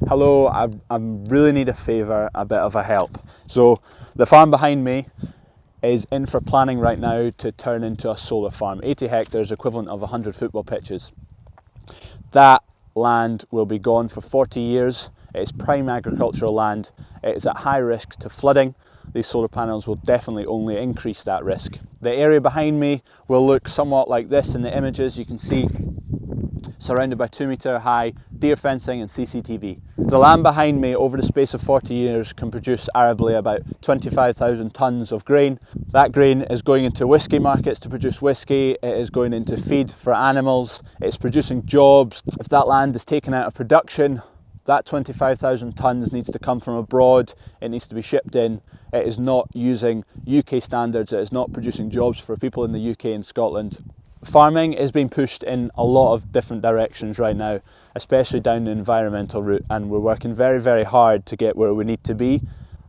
Hello, I really need a favour, a bit of a help. So the farm behind me is in for planning right now to turn into a solar farm. 80 hectares, equivalent of 100 football pitches. That land will be gone for 40 years. It's prime agricultural land. It is at high risk to flooding. These solar panels will definitely only increase that risk. The area behind me will look somewhat like this in the images. You can see surrounded by 2-metre high deer fencing and CCTV. The land behind me over the space of 40 years can produce arably about 25,000 tonnes of grain. That grain is going into whisky markets to produce whisky, it is going into feed for animals, it's producing jobs. If that land is taken out of production, that 25,000 tonnes needs to come from abroad, it needs to be shipped in. It is not using UK standards, it is not producing jobs for people in the UK and Scotland. Farming is being pushed in a lot of different directions right now, especially down the environmental route, and we're working very, very hard to get where we need to be.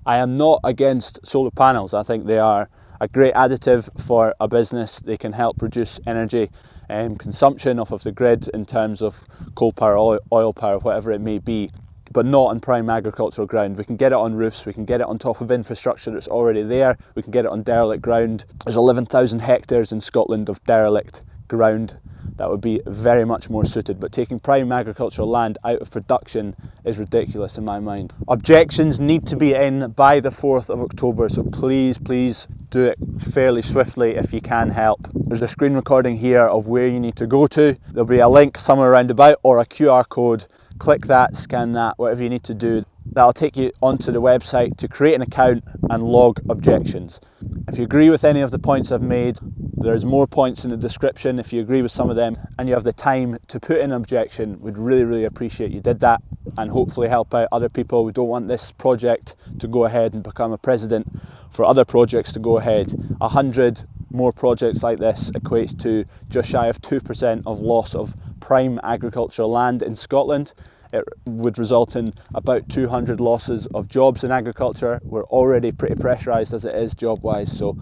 I am not against solar panels. I think they are a great additive for a business. They can help reduce energy consumption off of the grid in terms of coal power, oil power, whatever it may be, but not on prime agricultural ground. We can get it on roofs, we can get it on top of infrastructure that's already there, we can get it on derelict ground. There's 11,000 hectares in Scotland of derelict ground that would be very much more suited, but taking prime agricultural land out of production is ridiculous in my mind. Objections need to be in by the 4th of October, so please do it fairly swiftly if you can help. There's a screen recording here of where you need to go to. There'll be a link somewhere around about or a QR code. Click that, scan that, whatever you need to do. That'll take you onto the website to create an account and log objections. If you agree with any of the points I've made, there's more points in the description. If you agree with some of them and you have the time to put in an objection, we'd really appreciate you did that and hopefully help out other people. We don't want this project to go ahead and become a precedent for other projects to go ahead. 100 more projects like this equates to just shy of 2% of loss of prime agricultural land in Scotland. It would result in about 200 losses of jobs in agriculture. We're already pretty pressurised as it is job-wise, so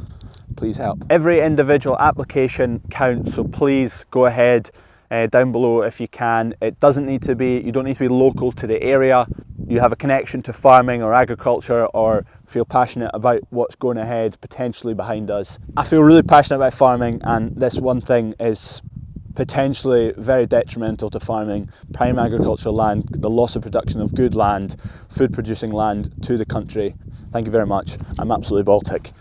please help. Every individual application counts, so please go ahead down below if you can. It doesn't need to be, you don't need to be local to the area. You have a connection to farming or agriculture or feel passionate about what's going ahead potentially behind us. I feel really passionate about farming, and this one thing is potentially very detrimental to farming. Prime agricultural land, the loss of production of good land, food producing land to the country. Thank you very much. I'm absolutely Baltic.